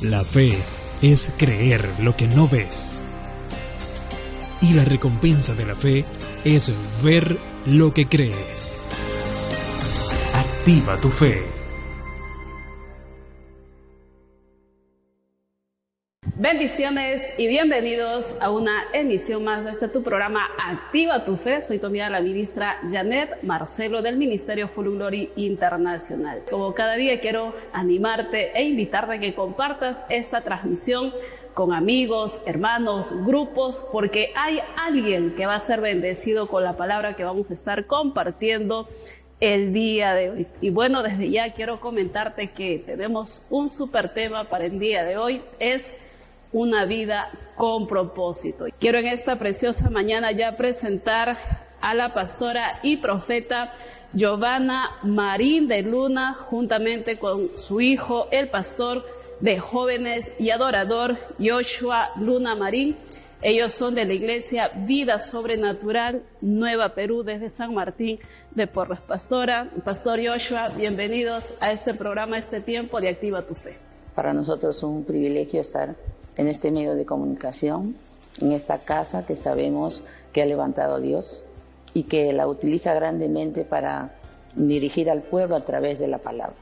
La fe es creer lo que no ves. Y la recompensa de la fe es ver lo que crees. Activa tu fe. Bendiciones y bienvenidos a una emisión más de este tu programa Activa tu Fe. Soy tu amiga la ministra Janet Marcelo del Ministerio Full Glory Internacional. Como cada día quiero animarte e invitarte a que compartas esta transmisión con amigos, hermanos, grupos, porque hay alguien que va a ser bendecido con la palabra que vamos a estar compartiendo el día de hoy. Y bueno, desde ya quiero comentarte que tenemos un súper tema para el día de hoy, es una vida con propósito. Quiero en esta preciosa mañana ya presentar a la pastora y profeta Giovanna Marín de Luna, juntamente con su hijo, el pastor de jóvenes y adorador Joshua Luna Marín. Ellos son de la iglesia Vida Sobrenatural Nueva Perú, desde San Martín de Porres. Pastor Joshua, bienvenidos a este programa, a este tiempo de Activa tu Fe. Para nosotros es un privilegio estar en este medio de comunicación, en esta casa que sabemos que ha levantado Dios y que la utiliza grandemente para dirigir al pueblo a través de la palabra.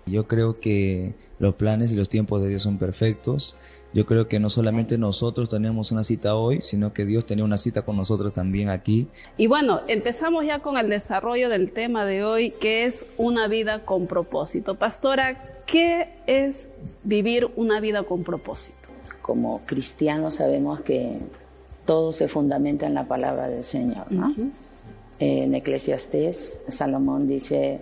Yo creo que los planes y los tiempos de Dios son perfectos. Yo creo que no solamente nosotros tenemos una cita hoy, sino que Dios tenía una cita con nosotros también aquí. Y bueno, empezamos ya con el desarrollo del tema de hoy, que es una vida con propósito. Pastora, ¿qué es vivir una vida con propósito? Como cristianos sabemos que todo se fundamenta en la palabra del Señor, ¿no? En Eclesiastés, Salomón dice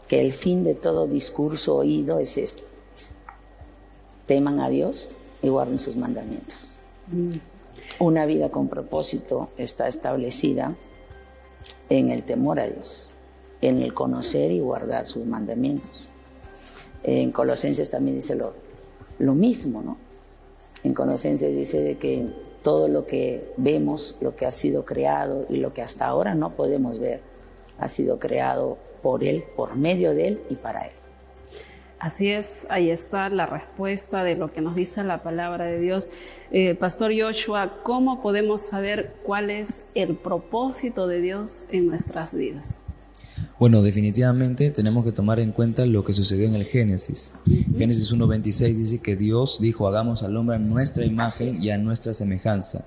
que el fin de todo discurso oído es esto: teman a Dios y guarden sus mandamientos. Una vida con propósito está establecida en el temor a Dios, en el conocer y guardar sus mandamientos. En Colosenses también dice lo mismo, ¿no? En Colosenses dice de que todo lo que vemos, lo que ha sido creado y lo que hasta ahora no podemos ver, ha sido creado por Él, por medio de Él y para Él. Así es, ahí está la respuesta de lo que nos dice la palabra de Dios. Pastor Joshua, ¿cómo podemos saber cuál es el propósito de Dios en nuestras vidas? Bueno, definitivamente tenemos que tomar en cuenta lo que sucedió en el Génesis. Génesis 1:26 dice que Dios dijo: hagamos al hombre a nuestra imagen y a nuestra semejanza.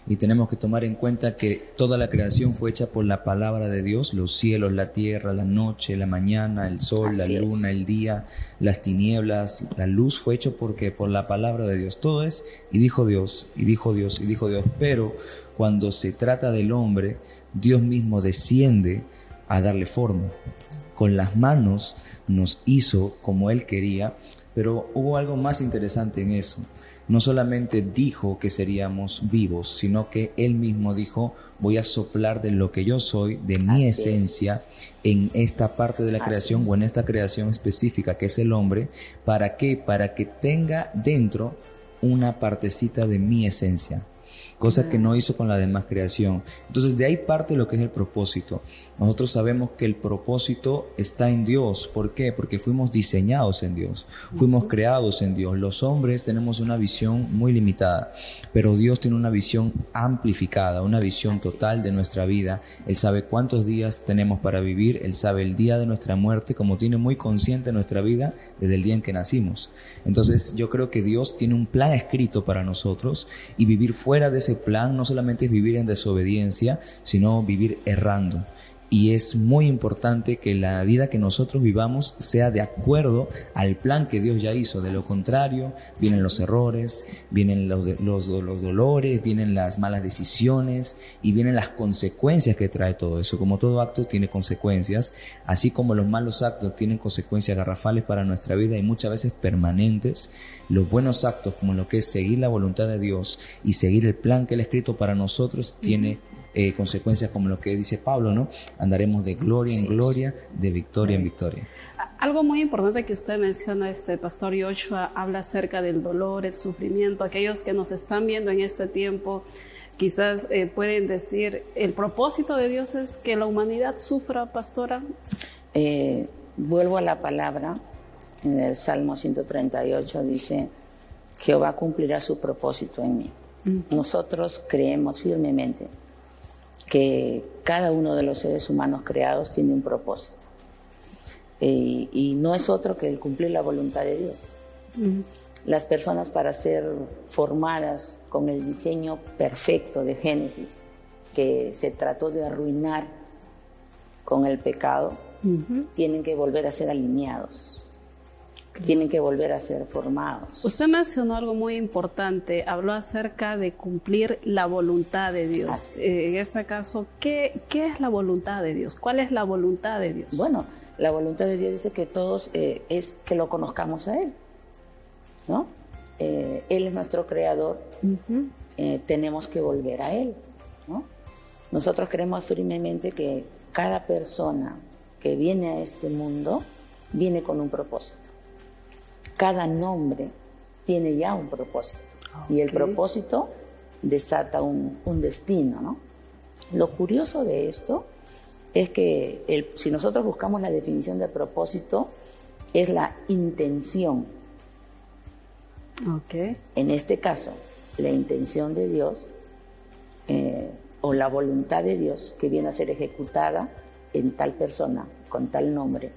Y tenemos que tomar en cuenta que toda la creación fue hecha por la palabra de Dios: los cielos, la tierra, la noche, la mañana, el sol, la luna, el día, las tinieblas, la luz fue hecho por la palabra de Dios. Todo es, y dijo Dios, y dijo Dios, y dijo Dios. Pero cuando se trata del hombre, Dios mismo desciende a darle forma. Con las manos nos hizo como Él quería, pero hubo algo más interesante en eso. No solamente dijo que seríamos vivos, sino que Él mismo dijo: voy a soplar de lo que yo soy, de mi esencia, en esta parte de la creación o en esta creación específica que es el hombre. ¿Para qué? Para que tenga dentro una partecita de mi esencia, cosa que no hizo con la demás creación. Entonces de ahí parte lo que es el propósito. Nosotros sabemos que el propósito está en Dios. ¿Por qué? Porque fuimos diseñados en Dios, fuimos creados en Dios. Los hombres tenemos una visión muy limitada, pero Dios tiene una visión amplificada, una visión total de nuestra vida. Él sabe cuántos días tenemos para vivir, Él sabe el día de nuestra muerte, como tiene muy consciente nuestra vida desde el día en que nacimos. Entonces yo creo que Dios tiene un plan escrito para nosotros, y vivir fuera de ese plan no solamente es vivir en desobediencia, sino vivir errando. Y es muy importante que la vida que nosotros vivamos sea de acuerdo al plan que Dios ya hizo. De lo contrario, vienen los errores, vienen los dolores, vienen las malas decisiones y vienen las consecuencias que trae todo eso. Como todo acto tiene consecuencias, así como los malos actos tienen consecuencias garrafales para nuestra vida y muchas veces permanentes, los buenos actos, como lo que es seguir la voluntad de Dios y seguir el plan que Él ha escrito para nosotros, tiene consecuencias como lo que dice Pablo, ¿no? Andaremos de gloria en gloria, de victoria en victoria. Algo muy importante que usted menciona, Pastor Joshua, habla acerca del dolor, el sufrimiento. Aquellos que nos están viendo en este tiempo quizás pueden decir, ¿el propósito de Dios es que la humanidad sufra, pastora? Vuelvo a la palabra En el Salmo 138 dice, Jehová cumplirá su propósito en mí. Nosotros creemos firmemente que cada uno de los seres humanos creados tiene un propósito. Y no es otro que el cumplir la voluntad de Dios. Las personas, para ser formadas con el diseño perfecto de Génesis, que se trató de arruinar con el pecado, tienen que volver a ser alineados. Tienen que volver a ser formados. Usted mencionó algo muy importante, habló acerca de cumplir la voluntad de Dios. En este caso, ¿qué es la voluntad de Dios? ¿Cuál es la voluntad de Dios? Bueno, la voluntad de Dios dice que todos es que lo conozcamos a Él, ¿no? Él es nuestro creador, tenemos que volver a Él, ¿no? Nosotros creemos firmemente que cada persona que viene a este mundo viene con un propósito. Cada nombre tiene ya un propósito. Y el propósito desata un destino, ¿no? Lo curioso de esto es que si nosotros buscamos la definición de propósito, es la intención. En este caso, la intención de Dios o la voluntad de Dios que viene a ser ejecutada en tal persona, con tal nombre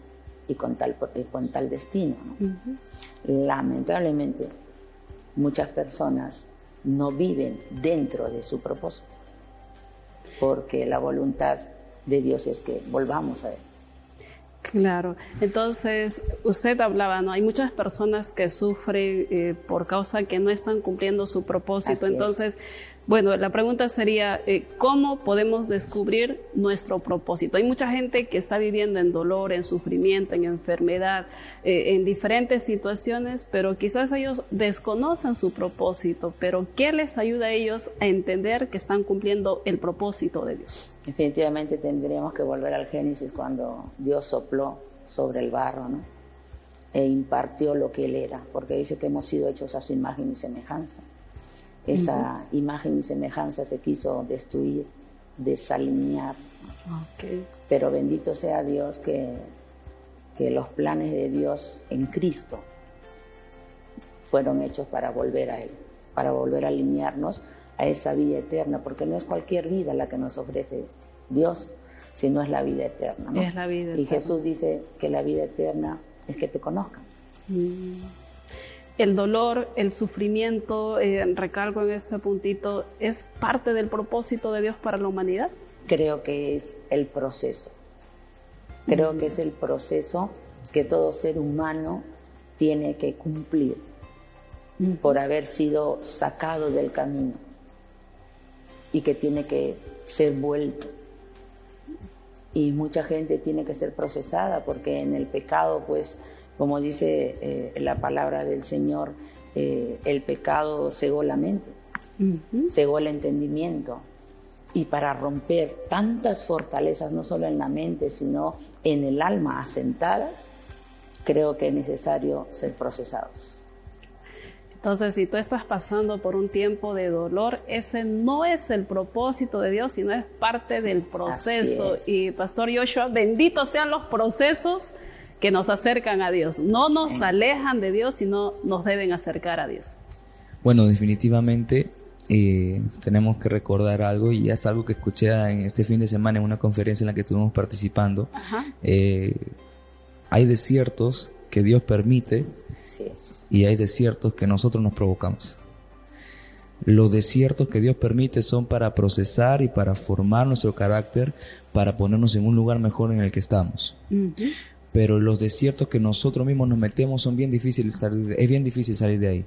y con tal destino, ¿no? Lamentablemente, muchas personas no viven dentro de su propósito, porque la voluntad de Dios es que volvamos a Él. Claro, entonces usted hablaba, ¿no? Hay muchas personas que sufren por causa que no están cumpliendo su propósito. Así entonces, es. Bueno, la pregunta sería, ¿cómo podemos descubrir nuestro propósito? Hay mucha gente que está viviendo en dolor, en sufrimiento, en enfermedad, en diferentes situaciones, pero quizás ellos desconocen su propósito, pero ¿qué les ayuda a ellos a entender que están cumpliendo el propósito de Dios? Definitivamente tendríamos que volver al Génesis, cuando Dios sopló sobre el barro, ¿no? E impartió lo que Él era, porque dice que hemos sido hechos a su imagen y semejanza. Esa imagen y semejanza se quiso destruir, desalinear. Pero bendito sea Dios que los planes de Dios en Cristo fueron hechos para volver a Él, para volver a alinearnos a esa vida eterna, porque no es cualquier vida la que nos ofrece Dios, sino es la vida eterna, ¿no? Es la vida eterna. Y Jesús dice que la vida eterna es que te conozcan. El dolor, el sufrimiento, recalco en este puntito, ¿es parte del propósito de Dios para la humanidad? Creo que es el proceso. Creo que es el proceso que todo ser humano tiene que cumplir por haber sido sacado del camino y que tiene que ser vuelto. Y mucha gente tiene que ser procesada, porque en el pecado, pues, como dice la palabra del Señor, el pecado cegó la mente, cegó el entendimiento. Y para romper tantas fortalezas, no solo en la mente, sino en el alma asentadas, creo que es necesario ser procesados. Entonces, si tú estás pasando por un tiempo de dolor, ese no es el propósito de Dios, sino es parte del proceso. Y Pastor Joshua, benditos sean los procesos que nos acercan a Dios. No nos alejan de Dios, sino nos deben acercar a Dios. Bueno, definitivamente tenemos que recordar algo, y es algo que escuché en este fin de semana en una conferencia en la que estuvimos participando. Hay desiertos que Dios permite, y hay desiertos que nosotros nos provocamos. Los desiertos que Dios permite son para procesar y para formar nuestro carácter, para ponernos en un lugar mejor en el que estamos. Pero los desiertos que nosotros mismos nos metemos es bien difícil salir de ahí,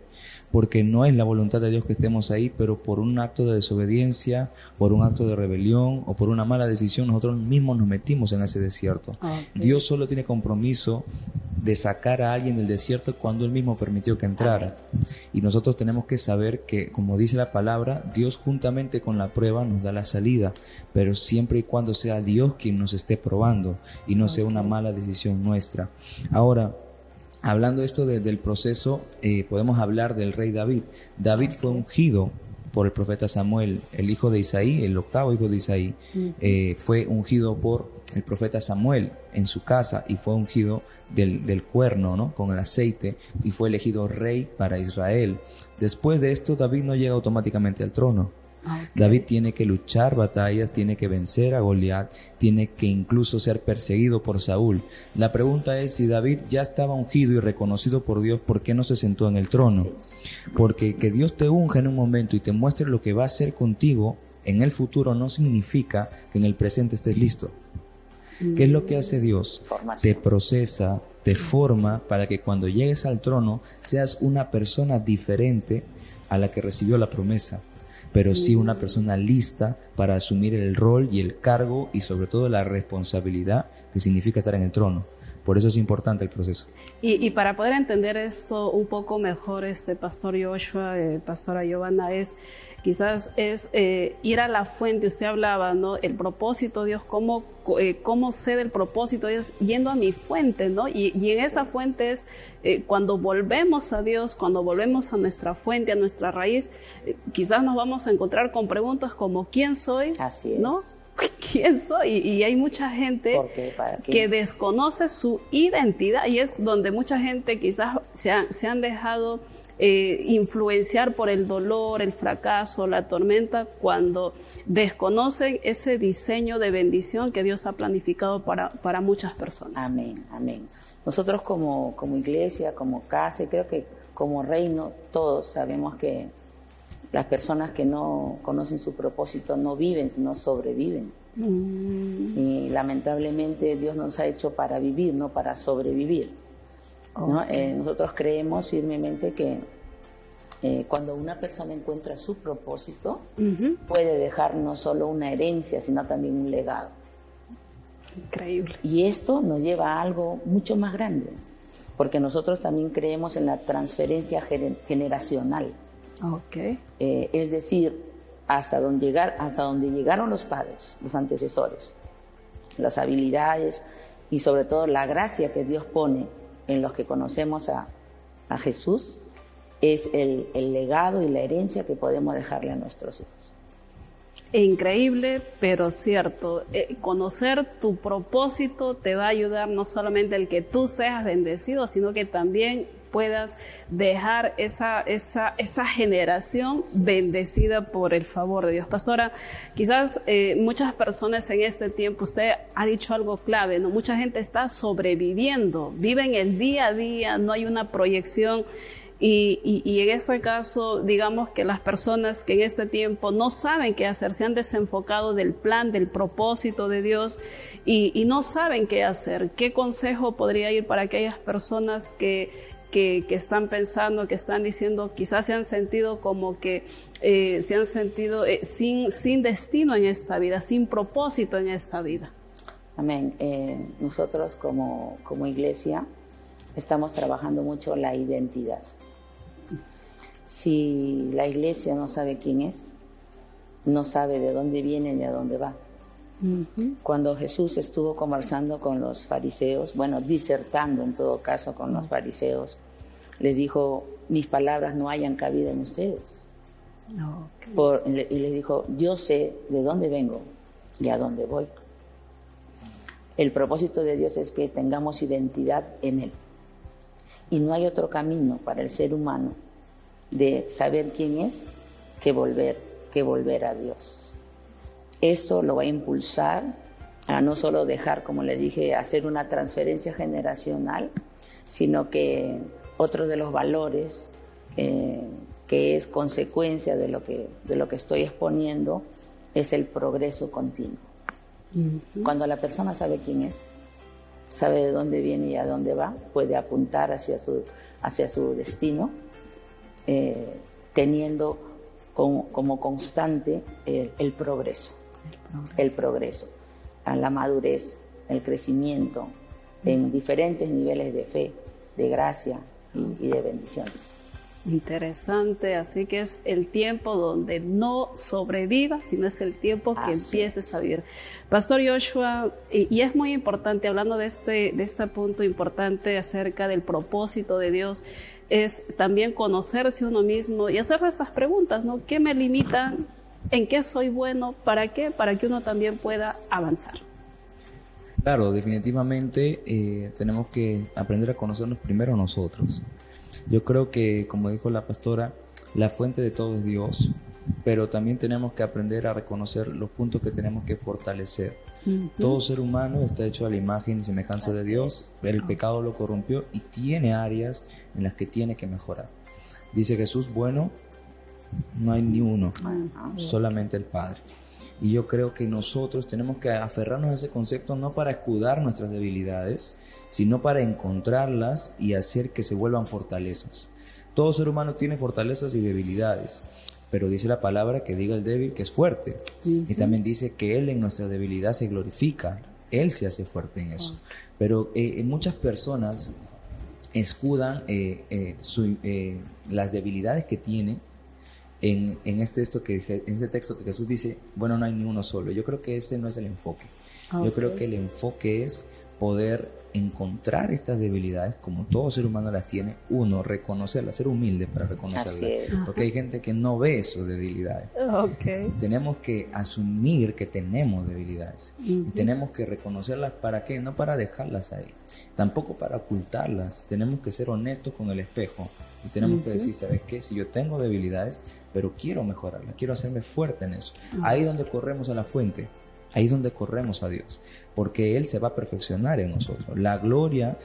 porque no es la voluntad de Dios que estemos ahí, pero por un acto de desobediencia, por un acto de rebelión o por una mala decisión, nosotros mismos nos metimos en ese desierto. Dios solo tiene compromiso de sacar a alguien del desierto cuando Él mismo permitió que entrara. Y nosotros tenemos que saber que, como dice la palabra, Dios juntamente con la prueba nos da la salida, pero siempre y cuando sea Dios quien nos esté probando y no sea una mala decisión nuestra. Ahora, hablando esto del proceso, podemos hablar del rey David. David fue ungido por el profeta Samuel, el hijo de Isaí, el octavo hijo de Isaí, fue ungido por el profeta Samuel en su casa y fue ungido del cuerno, ¿no? Con el aceite, y fue elegido rey para Israel. Después de esto, David no llega automáticamente al trono. Okay. David tiene que luchar batallas, tiene que vencer a Goliat, tiene que incluso ser perseguido por Saúl. La pregunta es, si David ya estaba ungido y reconocido por Dios, ¿por qué no se sentó en el trono? Porque que Dios te unja en un momento y te muestre lo que va a hacer contigo en el futuro no significa que en el presente estés listo. ¿Qué es lo que hace Dios? Te procesa, te forma para que cuando llegues al trono seas una persona diferente a la que recibió la promesa, pero sí una persona lista para asumir el rol y el cargo y sobre todo la responsabilidad que significa estar en el trono. Por eso es importante el proceso. Y para poder entender esto un poco mejor, Pastor Joshua, Pastora Giovanna, quizás es ir a la fuente. Usted hablaba, ¿no? El propósito de Dios, cómo sé del propósito de Dios, yendo a mi fuente, ¿no? Y en esa fuente es cuando volvemos a Dios, cuando volvemos a nuestra fuente, a nuestra raíz, quizás nos vamos a encontrar con preguntas como ¿quién soy? Así es. ¿No? ¿Quién soy? Y hay mucha gente que desconoce su identidad, y es donde mucha gente quizás se han dejado influenciar por el dolor, el fracaso, la tormenta, cuando desconocen ese diseño de bendición que Dios ha planificado para muchas personas. Amén, amén. Nosotros como iglesia, como casa, y creo que como reino, todos sabemos que las personas que no conocen su propósito no viven, sino sobreviven. Y lamentablemente Dios nos ha hecho para vivir, no para sobrevivir. ¿No? Nosotros creemos firmemente que cuando una persona encuentra su propósito, puede dejar no solo una herencia, sino también un legado. Increíble. Y esto nos lleva a algo mucho más grande, porque nosotros también creemos en la transferencia generacional. Okay. Es decir, hasta donde llegaron los padres, los antecesores, las habilidades y sobre todo la gracia que Dios pone en los que conocemos a Jesús, es el legado y la herencia que podemos dejarle a nuestros hijos. Increíble, pero cierto. Conocer tu propósito te va a ayudar no solamente el que tú seas bendecido, sino que también puedas dejar esa generación bendecida por el favor de Dios. Pastora, quizás muchas personas en este tiempo, usted ha dicho algo clave, ¿no? Mucha gente está sobreviviendo, viven el día a día, no hay una proyección. Y en ese caso, digamos que las personas que en este tiempo no saben qué hacer, se han desenfocado del plan, del propósito de Dios y no saben qué hacer. ¿Qué consejo podría ir para aquellas personas que están pensando, que están diciendo, quizás se han sentido como que se han sentido sin destino en esta vida, sin propósito en esta vida? Amén. Nosotros como iglesia estamos trabajando mucho la identidad. Si la iglesia no sabe quién es, no sabe de dónde viene ni a dónde va. Cuando Jesús estuvo conversando con los fariseos, disertando en todo caso con los fariseos, les dijo, mis palabras no hayan cabida en ustedes. Y les dijo, yo sé de dónde vengo y a dónde voy. El propósito de Dios es que tengamos identidad en Él. Y no hay otro camino para el ser humano de saber quién es que volver a Dios. Esto lo va a impulsar a no solo dejar, como le dije, hacer una transferencia generacional, sino que otro de los valores que es consecuencia de lo que estoy exponiendo es el progreso continuo. Cuando la persona sabe quién es, sabe de dónde viene y a dónde va, puede apuntar hacia su destino, teniendo como constante el progreso, a la madurez, el crecimiento en diferentes niveles de fe, de gracia y de bendiciones. Interesante, así que es el tiempo donde no sobrevivas, sino es el tiempo que empieces a vivir. Pastor Joshua, y es muy importante, hablando de este punto importante acerca del propósito de Dios, es también conocerse uno mismo y hacer estas preguntas, ¿no? ¿Qué me limita? ¿En qué soy bueno? ¿Para qué? Para que uno también pueda avanzar. Claro, definitivamente tenemos que aprender a conocernos primero nosotros. Yo creo que, como dijo la pastora, la fuente de todo es Dios, pero también tenemos que aprender a reconocer los puntos que tenemos que fortalecer. Todo ser humano está hecho a la imagen y semejanza de Dios, pero el pecado lo corrompió y tiene áreas en las que tiene que mejorar. Dice Jesús, bueno, no hay ni uno, solamente el Padre. Y yo creo que nosotros tenemos que aferrarnos a ese concepto no para escudar nuestras debilidades, sino para encontrarlas y hacer que se vuelvan fortalezas. Todo ser humano tiene fortalezas y debilidades, pero dice la palabra que diga el débil que es fuerte. Y también dice que Él en nuestra debilidad se glorifica, Él se hace fuerte en eso. Pero muchas personas escudan las debilidades que tienen en este texto que Jesús dice, bueno, no hay ni uno solo. Yo creo que ese no es el enfoque. Yo creo que el enfoque es poder encontrar estas debilidades como todo ser humano las tiene, uno, reconocerlas, ser humilde para reconocerlas, porque hay gente que no ve sus debilidades. Tenemos que asumir que tenemos debilidades y tenemos que reconocerlas. ¿Para qué? No para dejarlas ahí, tampoco para ocultarlas. Tenemos que ser honestos con el espejo y tenemos que decir, ¿sabes qué? Si yo tengo debilidades, pero quiero mejorarlas, quiero hacerme fuerte en eso. Ahí es donde corremos a la fuente. Ahí es donde corremos a Dios, porque Él se va a perfeccionar en nosotros. La gloria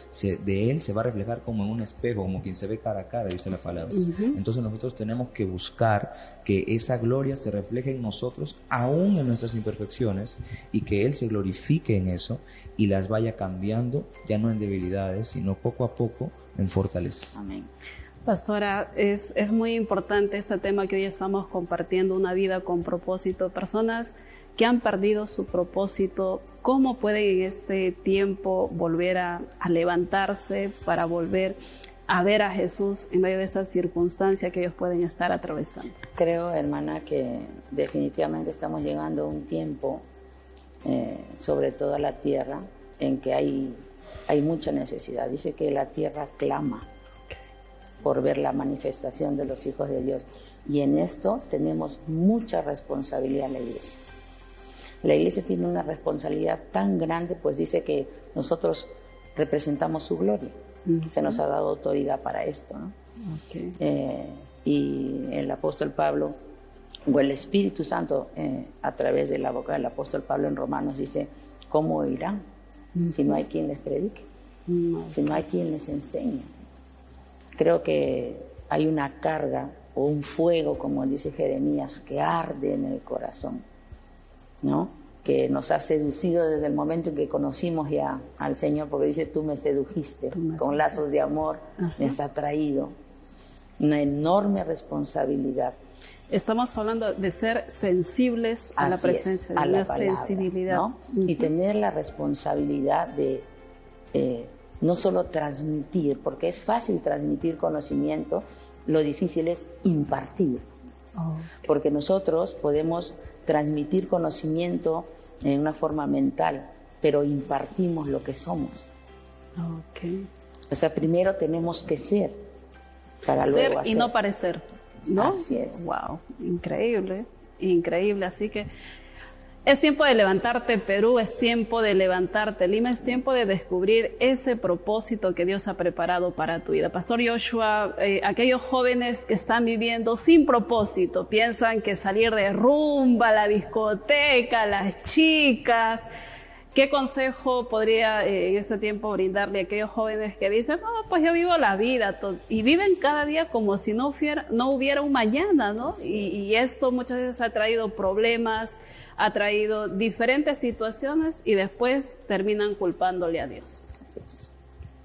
de Él se va a reflejar como en un espejo, como quien se ve cara a cara, dice la palabra. Entonces nosotros tenemos que buscar que esa gloria se refleje en nosotros, aún en nuestras imperfecciones, y que Él se glorifique en eso y las vaya cambiando, ya no en debilidades, sino poco a poco en fortalezas. Amén. Pastora, es muy importante este tema que hoy estamos compartiendo, una vida con propósito. Personas que han perdido su propósito, ¿cómo pueden en este tiempo volver a levantarse para volver a ver a Jesús en medio de esa circunstancia que ellos pueden estar atravesando? Creo, hermana, que definitivamente estamos llegando a un tiempo, sobre toda la tierra, en que hay mucha necesidad. Dice que la tierra clama por ver la manifestación de los hijos de Dios. Y en esto tenemos mucha responsabilidad en la iglesia. La iglesia tiene una responsabilidad tan grande, pues dice que nosotros representamos su gloria. Se nos ha dado autoridad para esto, ¿no? Y el apóstol Pablo, o el Espíritu Santo, a través de la boca del apóstol Pablo en Romanos, dice, ¿cómo irán si no hay quien les predique? Si no hay quien les enseñe. Creo que hay una carga o un fuego, como dice Jeremías, que arde en el corazón, ¿no? Que nos ha seducido desde el momento en que conocimos ya al Señor, porque dice, tú me sedujiste, con lazos de amor me has atraído. Una enorme responsabilidad. Estamos hablando de ser sensibles a la presencia de Dios, sensibilidad, ¿no? Y tener la responsabilidad de no solo transmitir, porque es fácil transmitir conocimiento, lo difícil es impartir. Porque nosotros podemos transmitir conocimiento en una forma mental, pero impartimos lo que somos. O sea, primero tenemos que ser para luego ser hacer. Y no parecer, ¿no? Así es. Wow, increíble, increíble. Así que es tiempo de levantarte, Perú, es tiempo de levantarte, Lima, es tiempo de descubrir ese propósito que Dios ha preparado para tu vida. Pastor Joshua, aquellos jóvenes que están viviendo sin propósito, piensan que salir de rumba, la discoteca, las chicas, ¿qué consejo podría en este tiempo brindarle a aquellos jóvenes que dicen, no, pues yo vivo la vida, y viven cada día como si no hubiera un mañana, ¿no? Y esto muchas veces ha traído problemas, ha traído diferentes situaciones y después terminan culpándole a Dios. Así es.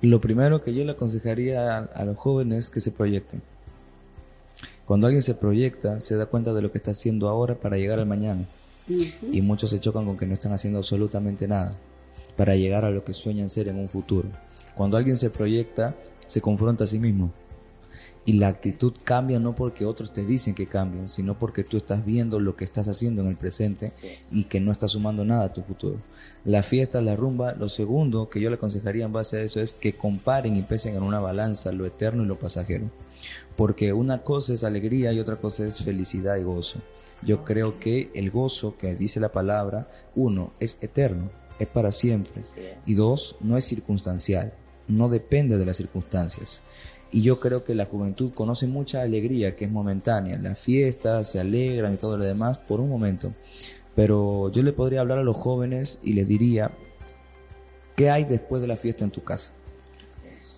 Lo primero que yo le aconsejaría a los jóvenes es que se proyecten. Cuando alguien se proyecta, se da cuenta de lo que está haciendo ahora para llegar al mañana. Y muchos se chocan con que no están haciendo absolutamente nada para llegar a lo que sueñan ser en un futuro. Cuando alguien se proyecta, se confronta a sí mismo Y la actitud cambia no porque otros te dicen que cambien, sino porque tú estás viendo lo que estás haciendo en el presente y que no estás sumando nada a tu futuro. La fiesta, la rumba, lo segundo que yo le aconsejaría en base a eso es que comparen y pesen en una balanza lo eterno y lo pasajero. Porque una cosa es alegría y otra cosa es felicidad y gozo. Yo creo que el gozo que dice la palabra, uno, es eterno, es para siempre. Y dos, no es circunstancial, no depende de las circunstancias. Y yo creo que la juventud conoce mucha alegría que es momentánea. Las fiestas, se alegran y todo lo demás por un momento. Pero yo le podría hablar a los jóvenes y les diría, ¿qué hay después de la fiesta en tu casa?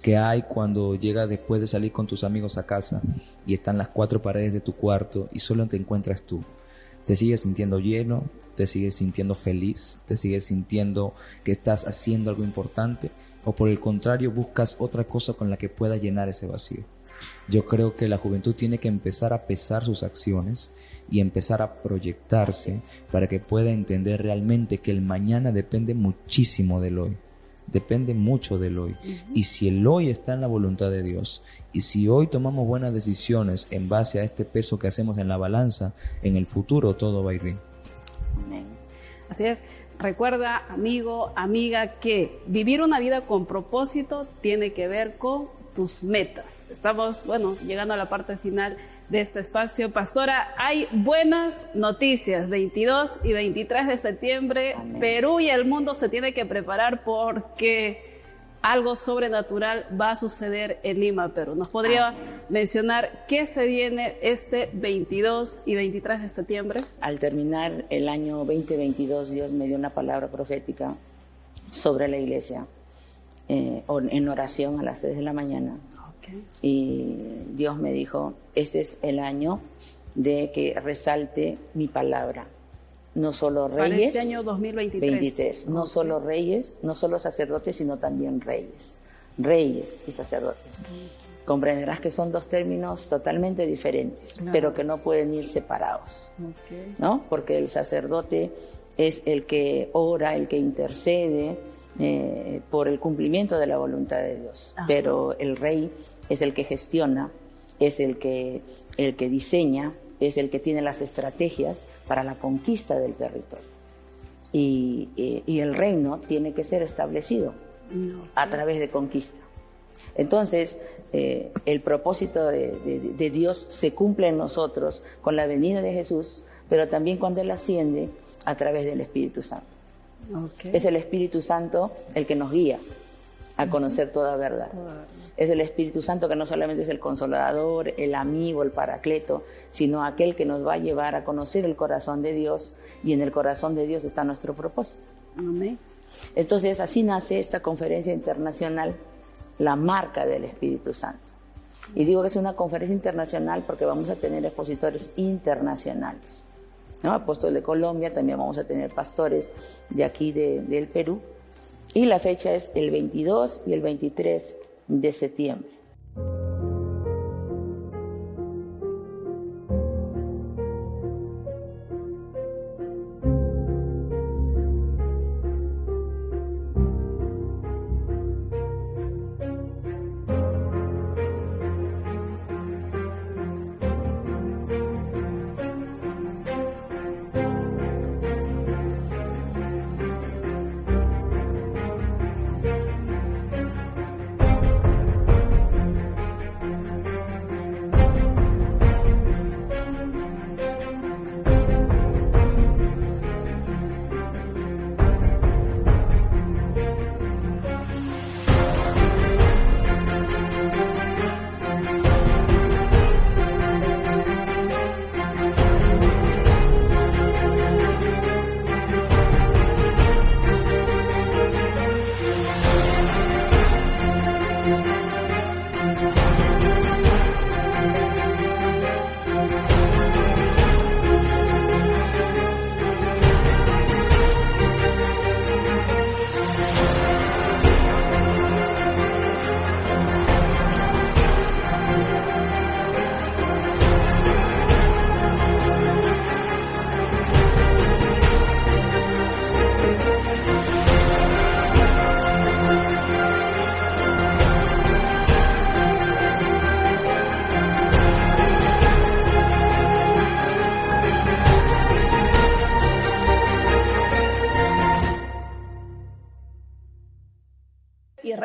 ¿Qué hay cuando llegas después de salir con tus amigos a casa y están las 4 paredes de tu cuarto y solo te encuentras tú? ¿Te sigues sintiendo lleno? ¿Te sigues sintiendo feliz? ¿Te sigues sintiendo que estás haciendo algo importante? ¿O por el contrario buscas otra cosa con la que puedas llenar ese vacío? Yo creo que la juventud tiene que empezar a pesar sus acciones y empezar a proyectarse para que pueda entender realmente que el mañana depende muchísimo del hoy. Depende mucho del hoy. Y si el hoy está en la voluntad de Dios, y si hoy tomamos buenas decisiones en base a este peso que hacemos en la balanza, en el futuro todo va a ir bien. Amén. Así es. Recuerda, amigo, amiga, que vivir una vida con propósito tiene que ver con tus metas. Estamos, llegando a la parte final de este espacio. Pastora, hay buenas noticias. 22 y 23 de septiembre, amén. Perú y el mundo se tiene que preparar porque algo sobrenatural va a suceder en Lima, Perú. ¿Nos podría mencionar qué se viene este 22 y 23 de septiembre? Al terminar el año 2022, Dios me dio una palabra profética sobre la iglesia en oración a las 3 de la mañana. Okay. Y Dios me dijo, este es el año de que resalte mi palabra. No solo reyes, para este año 2023. No solo reyes, no solo sacerdotes, sino también reyes y sacerdotes. Comprenderás que son dos términos totalmente diferentes, claro, pero que no pueden ir separados, ¿no? Porque el sacerdote es el que ora, el que intercede por el cumplimiento de la voluntad de Dios. Ajá. Pero el rey es el que gestiona, es el que diseña, es el que tiene las estrategias para la conquista del territorio. Y el reino tiene que ser establecido a través de conquista. Entonces, el propósito de Dios se cumple en nosotros con la venida de Jesús, pero también cuando Él asciende a través del Espíritu Santo. Okay. Es el Espíritu Santo el que nos guía a conocer toda verdad. Es el Espíritu Santo que no solamente es el consolador, el amigo, el paracleto, sino aquel que nos va a llevar a conocer el corazón de Dios, y en el corazón de Dios está nuestro propósito. Amén. Entonces así nace esta conferencia internacional, la marca del Espíritu Santo. Y digo que es una conferencia internacional porque vamos a tener expositores internacionales, ¿no? Apóstol de Colombia, también vamos a tener pastores de aquí del Perú. Y la fecha es el 22 y el 23 de septiembre.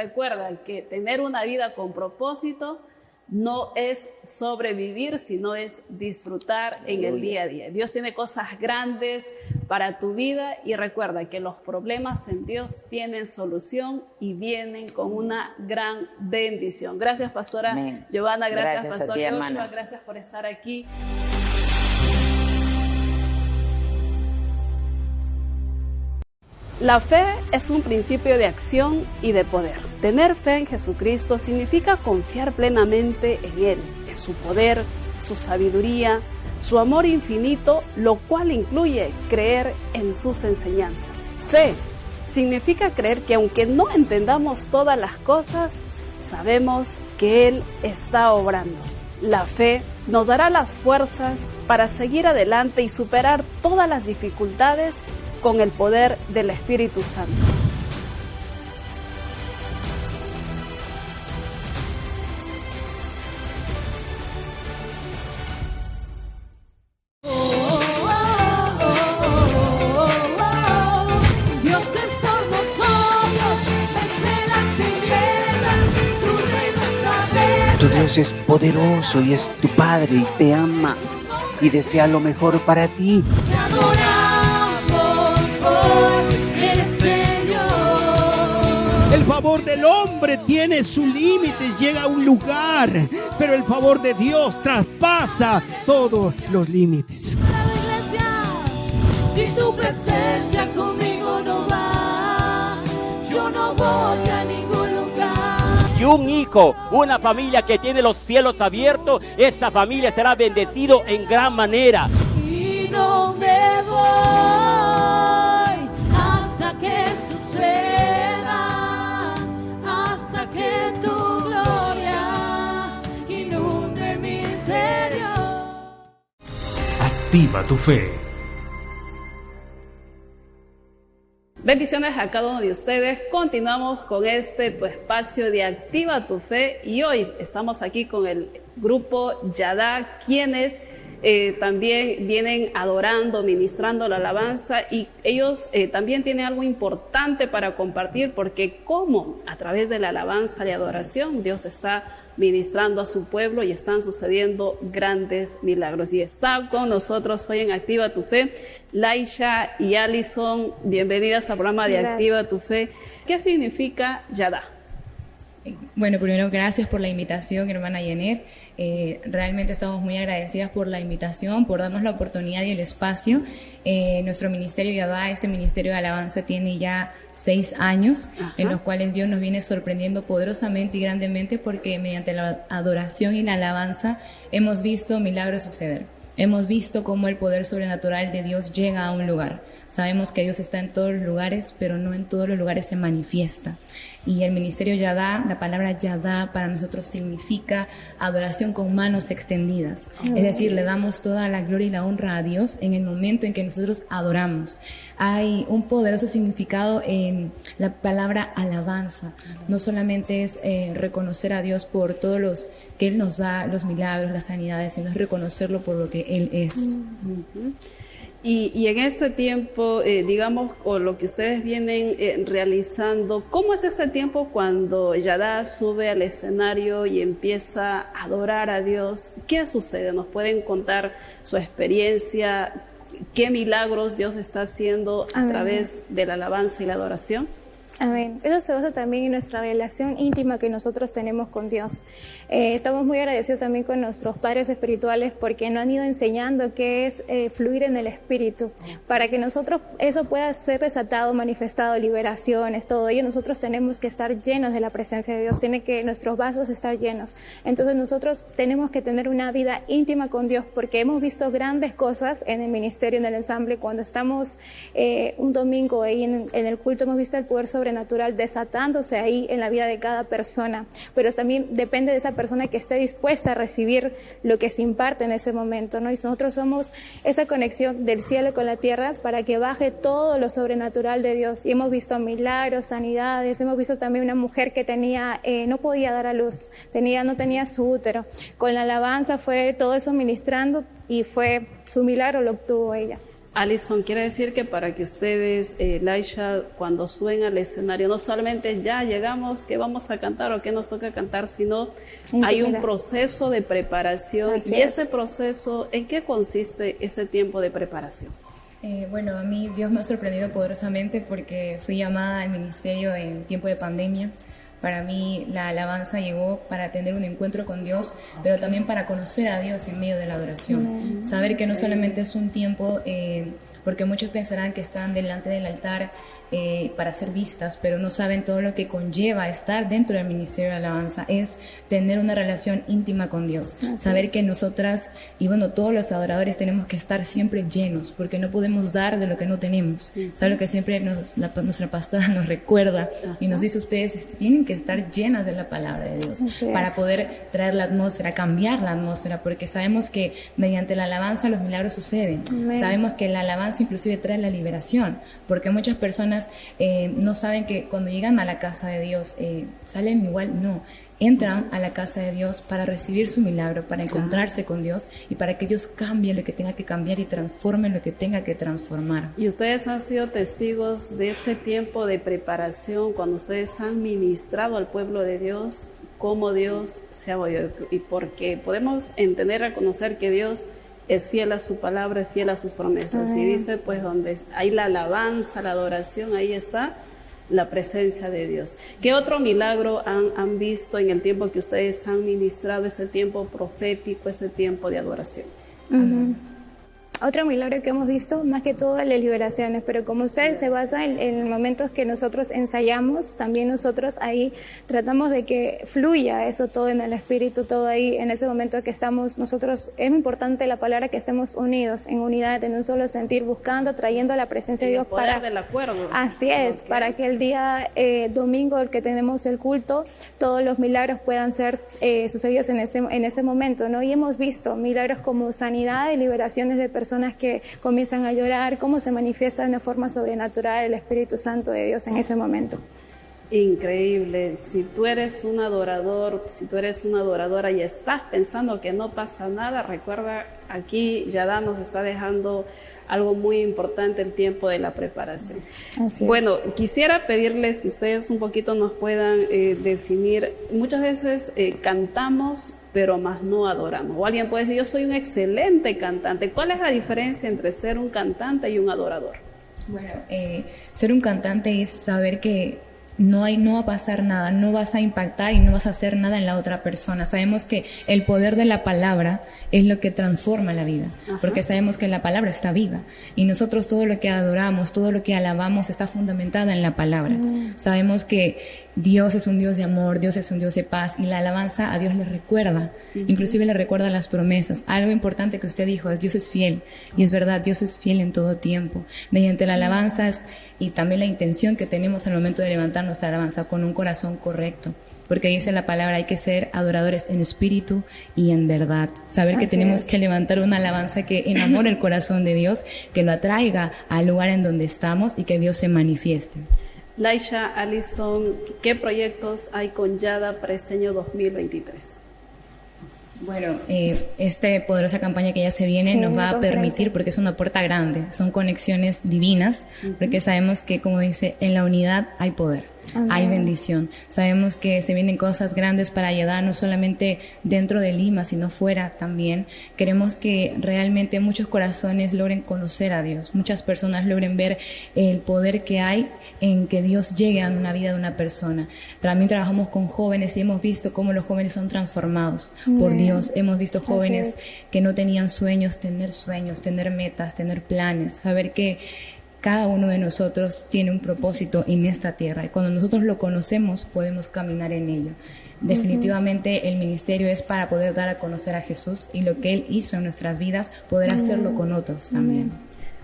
recuerda que tener una vida con propósito no es sobrevivir, sino es disfrutar en el día a día. Dios tiene cosas grandes para tu vida y recuerda que los problemas en Dios tienen solución y vienen con una gran bendición. Gracias, pastora Giovanna, gracias pastor Joshua, gracias por estar aquí. La fe es un principio de acción y de poder. Tener fe en Jesucristo significa confiar plenamente en Él, en su poder, su sabiduría, su amor infinito, lo cual incluye creer en sus enseñanzas. Fe significa creer que aunque no entendamos todas las cosas, sabemos que Él está obrando. La fe nos dará las fuerzas para seguir adelante y superar todas las dificultades con el poder del Espíritu Santo. Dios es por nosotros, vence las tinieblas, su reino está. Tu Dios es poderoso y es tu Padre y te ama y desea lo mejor para ti. Te adoramos por el Señor. El favor del hombre tiene sus límites, llega a un lugar, pero el favor de Dios traspasa todos los límites. Iglesia, si tu presencia conmigo no va, yo no voy a ningún lugar. Y un hijo, una familia que tiene los cielos abiertos, esta familia será bendecido en gran manera. Y no me voy hasta que suceda, hasta que tu gloria inunde mi interior. Activa tu fe. Bendiciones a cada uno de ustedes. Continuamos con tu espacio de Activa tu Fe y hoy estamos aquí con el grupo Yadá, quienes también vienen adorando, ministrando la alabanza y ellos también tienen algo importante para compartir porque como a través de la alabanza y adoración Dios está ministrando a su pueblo y están sucediendo grandes milagros. Y está con nosotros hoy en Activa tu Fe, Laisha y Alison. Bienvenidas al programa de Gracias. Activa tu Fe. ¿Qué significa Yadá? Bueno, primero gracias por la invitación, hermana Janet. Realmente estamos muy agradecidas por la invitación, por darnos la oportunidad y el espacio. Nuestro ministerio Yadá, este ministerio de alabanza, tiene ya 6 años, en los cuales Dios nos viene sorprendiendo poderosamente y grandemente porque mediante la adoración y la alabanza hemos visto milagros suceder. Hemos visto cómo el poder sobrenatural de Dios llega a un lugar. Sabemos que Dios está en todos los lugares, pero no en todos los lugares se manifiesta. Y el ministerio Yadá, la palabra Yadá para nosotros significa adoración con manos extendidas. Es decir, le damos toda la gloria y la honra a Dios en el momento en que nosotros adoramos. Hay un poderoso significado en la palabra alabanza. No solamente es reconocer a Dios por todos los que Él nos da, los milagros, las sanidades, sino es reconocerlo por lo que Él es. Y en este tiempo, digamos, con lo que ustedes vienen realizando, ¿cómo es ese tiempo cuando Yadá sube al escenario y empieza a adorar a Dios? ¿Qué sucede? ¿Nos pueden contar su experiencia? ¿Qué milagros Dios está haciendo a través de la alabanza y la adoración? Amén. Eso se basa también en nuestra relación íntima que nosotros tenemos con Dios. Estamos muy agradecidos también con nuestros padres espirituales porque nos han ido enseñando qué es fluir en el Espíritu. Para que nosotros eso pueda ser desatado, manifestado, liberaciones, todo ello, nosotros tenemos que estar llenos de la presencia de Dios. Tiene que nuestros vasos estar llenos. Entonces nosotros tenemos que tener una vida íntima con Dios porque hemos visto grandes cosas en el ministerio, en el ensamble. Cuando estamos un domingo ahí en el culto, hemos visto el poder sobrenatural desatándose ahí en la vida de cada persona, pero también depende de esa persona que esté dispuesta a recibir lo que se imparte en ese momento, ¿no? Y nosotros somos esa conexión del cielo con la tierra para que baje todo lo sobrenatural de Dios. Y hemos visto milagros, sanidades, hemos visto también una mujer que tenía, no podía dar a luz, no tenía su útero. Con la alabanza fue todo eso ministrando y fue su milagro, lo obtuvo ella. Alison, quiere decir que para que ustedes, Laisha, cuando suben al escenario, no solamente ya llegamos, que vamos a cantar o que nos toca cantar, sino hay un proceso de preparación. Así y es. ese proceso, ¿en qué consiste ese tiempo de preparación? Bueno, a mí Dios me ha sorprendido poderosamente porque fui llamada al ministerio en tiempo de pandemia. Para mí la alabanza llegó para tener un encuentro con Dios, pero también para conocer a Dios en medio de la adoración. Saber que no solamente es un tiempo, porque muchos pensarán que están delante del altar para ser vistas, pero no saben todo lo que conlleva estar dentro del ministerio de alabanza. Es tener una relación íntima con Dios. Saber que nosotras, y bueno, todos los adoradores tenemos que estar siempre llenos, porque no podemos dar de lo que no tenemos. ¿Sabe lo que siempre nuestra pastora nos recuerda? Y nos dice: ustedes tienen que estar llenas de la palabra de Dios para poder traer la atmósfera, cambiar la atmósfera, porque sabemos que mediante la alabanza los milagros suceden. Sabemos que la alabanza inclusive trae la liberación, porque muchas personas no saben que cuando llegan a la casa de Dios salen igual. No, entran a la casa de Dios para recibir su milagro, para encontrarse con Dios y para que Dios cambie lo que tenga que cambiar y transforme lo que tenga que transformar. Y ustedes han sido testigos de ese tiempo de preparación cuando ustedes han ministrado al pueblo de Dios, cómo Dios se ha movido, y porque podemos entender, reconocer que Dios es fiel a su palabra, es fiel a sus promesas. Y dice, pues, donde hay la alabanza, la adoración, ahí está la presencia de Dios. ¿Qué otro milagro han visto en el tiempo que ustedes han ministrado, ese tiempo profético, ese tiempo de adoración? Otro milagro que hemos visto, más que todo, las liberaciones, pero como ustedes se basa en momentos que nosotros ensayamos, también nosotros ahí tratamos de que fluya eso todo en el espíritu, todo ahí en ese momento que estamos nosotros. Es muy importante la palabra que estemos unidos, en unidad, en un solo sentir, buscando, trayendo la presencia de Dios para del acuerdo. Así es, para que el día domingo, el que tenemos el culto, todos los milagros puedan ser sucedidos en ese momento, ¿no? Y hemos visto milagros como sanidad y liberaciones de personas que comienzan a llorar, cómo se manifiesta de una forma sobrenatural el Espíritu Santo de Dios en ese momento. Increíble. Si tú eres un adorador, si tú eres una adoradora y estás pensando que no pasa nada, recuerda, aquí Yadá nos está dejando algo muy importante, el tiempo de la preparación. Así es. Bueno, quisiera pedirles que ustedes un poquito nos puedan definir. Muchas veces cantamos, pero más no adoramos. O alguien puede decir, yo soy un excelente cantante. ¿Cuál es la diferencia entre ser un cantante y un adorador? Bueno, ser un cantante es saber que no va a pasar nada, no vas a impactar y no vas a hacer nada en la otra persona. Sabemos que el poder de la palabra es lo que transforma la vida, porque sabemos que la palabra está viva y nosotros todo lo que adoramos, todo lo que alabamos está fundamentada en la palabra. Sabemos que Dios es un Dios de amor, Dios es un Dios de paz, y la alabanza a Dios le recuerda, inclusive le recuerda las promesas. Algo importante que usted dijo es: Dios es fiel, y es verdad, Dios es fiel en todo tiempo. Mediante la alabanza y también la intención que tenemos al momento de levantar nuestra alabanza con un corazón correcto, porque dice la palabra, hay que ser adoradores en espíritu y en verdad. Saber que tenemos que levantar una alabanza que enamore el corazón de Dios, que lo atraiga al lugar en donde estamos y que Dios se manifieste. Laisha, Alison, ¿qué proyectos hay con Yadá para este año 2023? Bueno, esta poderosa campaña que ya se viene nos va a permitir, porque es una puerta grande, son conexiones divinas, porque sabemos que, como dice, en la unidad hay poder. Amén. Hay bendición. Sabemos que se vienen cosas grandes para Yadá, no solamente dentro de Lima, sino fuera también. Queremos que realmente muchos corazones logren conocer a Dios, muchas personas logren ver el poder que hay en que Dios llegue a una vida de una persona. También trabajamos con jóvenes y hemos visto cómo los jóvenes son transformados por Dios. Hemos visto jóvenes que no tenían sueños, tener metas, tener planes, saber que cada uno de nosotros tiene un propósito en esta tierra, y cuando nosotros lo conocemos podemos caminar en ello. Definitivamente el ministerio es para poder dar a conocer a Jesús y lo que Él hizo en nuestras vidas, poder hacerlo con otros también.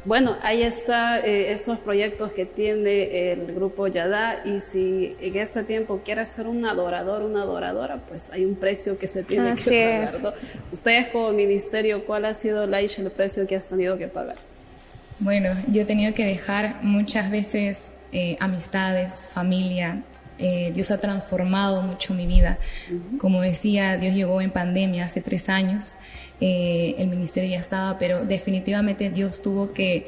Bueno, ahí está estos proyectos que tiene el grupo Yadá, y si en este tiempo quiere ser un adorador, una adoradora, pues hay un precio que se tiene que pagar, ¿no? Ustedes como ministerio, ¿cuál ha sido, Laisha, el precio que has tenido que pagar? Bueno, yo he tenido que dejar muchas veces amistades, familia, Dios ha transformado mucho mi vida. Como decía, Dios llegó en pandemia hace 3 años. El ministerio ya estaba, pero definitivamente Dios tuvo que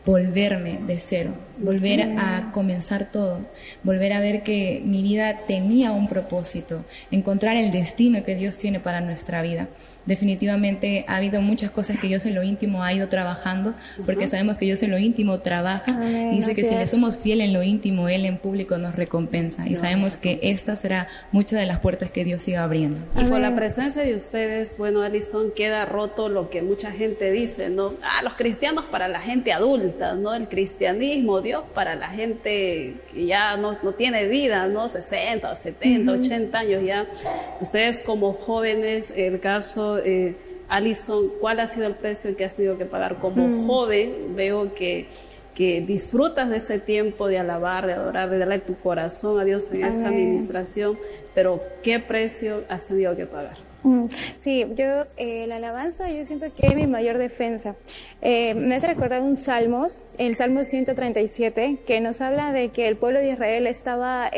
volverme de cero, volver a comenzar todo, volver a ver que mi vida tenía un propósito, encontrar el destino que Dios tiene para nuestra vida. Definitivamente ha habido muchas cosas que Dios en lo íntimo ha ido trabajando, porque sabemos que Dios en lo íntimo trabaja. Amén, y dice que así si le es. somos fieles en lo íntimo, Él en público nos recompensa. Y sabemos que esta será muchas de las puertas que Dios siga abriendo. Y por la presencia de ustedes, bueno, Alison, queda roto lo que mucha gente dice, ¿no? Los cristianos para la gente adulta, ¿no? El cristianismo, Dios para la gente que ya no tiene vida, ¿no? 60, 70, 80 años ya. Ustedes como jóvenes, el caso, Alison, ¿cuál ha sido el precio que has tenido que pagar como joven? Veo que disfrutas de ese tiempo de alabar, de adorar, de darle tu corazón a Dios en esa administración, pero ¿qué precio has tenido que pagar? Sí, yo, la alabanza, yo siento que es mi mayor defensa. Me hace recordar un Salmos, el Salmo 137, que nos habla de que el pueblo de Israel estaba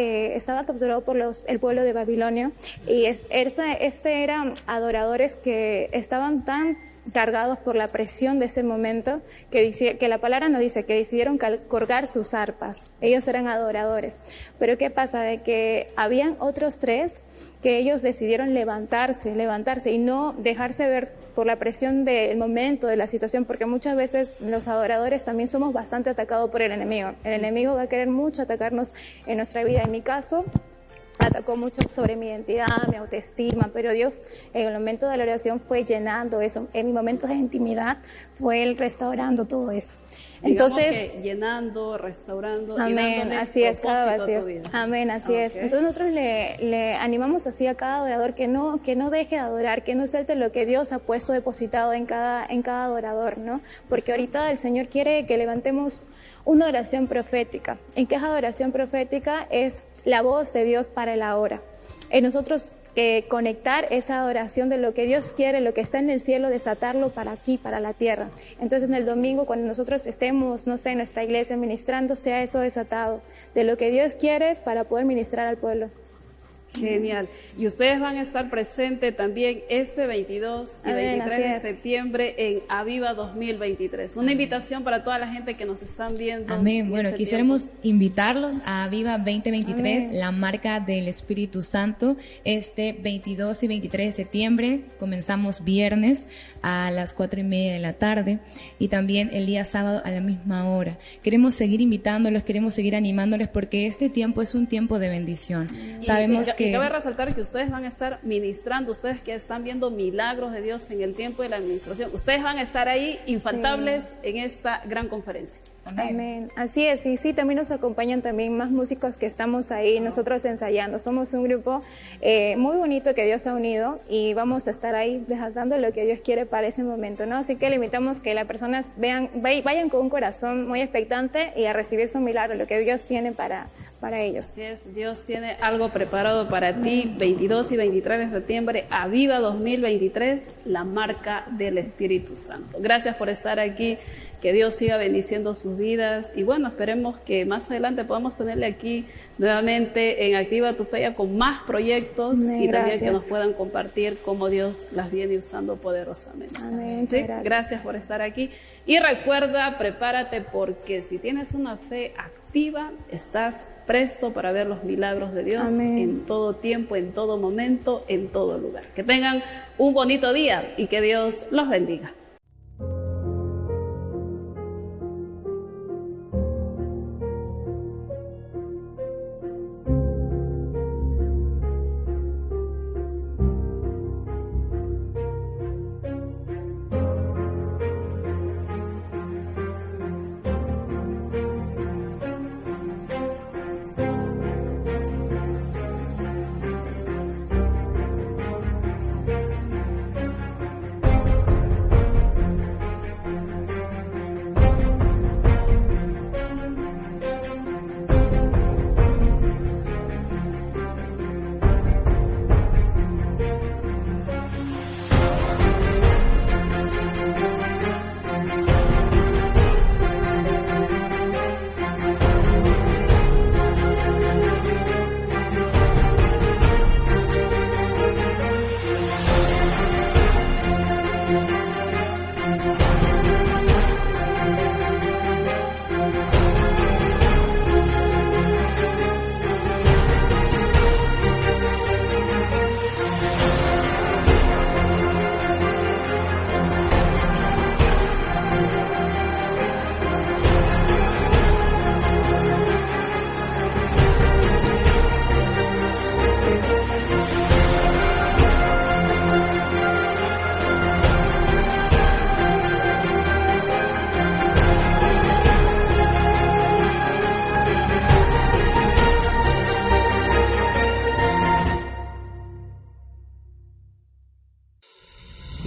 capturado por el pueblo de Babilonia, y eran adoradores que estaban tan cargados por la presión de ese momento, que la palabra nos dice que decidieron colgar sus arpas. Ellos eran adoradores. Pero ¿qué pasa? De que habían otros 3 que ellos decidieron levantarse y no dejarse ver por la presión del momento, de la situación, porque muchas veces los adoradores también somos bastante atacados por el enemigo. El enemigo va a querer mucho atacarnos en nuestra vida. En mi caso, atacó mucho sobre mi identidad, mi autoestima, pero Dios en el momento de la oración fue llenando eso. En mi momento de intimidad fue Él restaurando todo eso. Entonces, que llenando, restaurando, amén, y así es, cada propósito a vacío. tu vida. Amén, así es. Entonces nosotros le animamos así a cada adorador que no deje de adorar, que no suelte lo que Dios ha puesto depositado en cada adorador, ¿no? Porque ahorita el Señor quiere que levantemos una oración profética. ¿En qué es adoración profética? Es la voz de Dios para el ahora. En nosotros conectar esa adoración de lo que Dios quiere, lo que está en el cielo, desatarlo para aquí, para la tierra. Entonces en el domingo, cuando nosotros estemos, no sé, en nuestra iglesia ministrando, sea eso desatado de lo que Dios quiere para poder ministrar al pueblo. Genial. Y ustedes van a estar presentes también este 22 y 23 de septiembre en Aviva 2023. Una invitación para toda la gente que nos están viendo. Amén. Bueno, quisiéramos invitarlos a Aviva 2023, la marca del Espíritu Santo. Este 22 y 23 de septiembre comenzamos viernes a las 4:30 de la tarde y también el día sábado a la misma hora. Queremos seguir invitándolos, queremos seguir animándoles porque este tiempo es un tiempo de bendición. Sabemos que... Y cabe resaltar que ustedes van a estar ministrando, ustedes que están viendo milagros de Dios en el tiempo de la administración, ustedes van a estar ahí infaltables en esta gran conferencia. Amén. Así es, y sí, también nos acompañan también más músicos que estamos ahí, nosotros ensayando. Somos un grupo muy bonito que Dios ha unido y vamos a estar ahí dejando lo que Dios quiere para ese momento, ¿no? Así que le invitamos que las personas vayan con un corazón muy expectante y a recibir su milagro, lo que Dios tiene para ellos. Así es, Dios tiene algo preparado para ti. 22 y 23 de septiembre, Aviva 2023, la marca del Espíritu Santo. Gracias por estar aquí, que Dios siga bendiciendo sus vidas y bueno, esperemos que más adelante podamos tenerle aquí nuevamente en Activa tu Fe con más proyectos y también que nos puedan compartir cómo Dios las viene usando poderosamente. Amén. ¿Sí? Gracias por estar aquí y recuerda, prepárate porque si tienes una fe activa, estás presto para ver los milagros de Dios. Amén. En todo tiempo, en todo momento, en todo lugar. Que tengan un bonito día y que Dios los bendiga.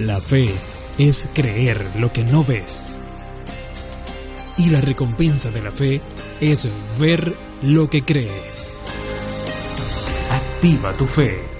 La fe es creer lo que no ves. Y la recompensa de la fe es ver lo que crees. Activa tu fe.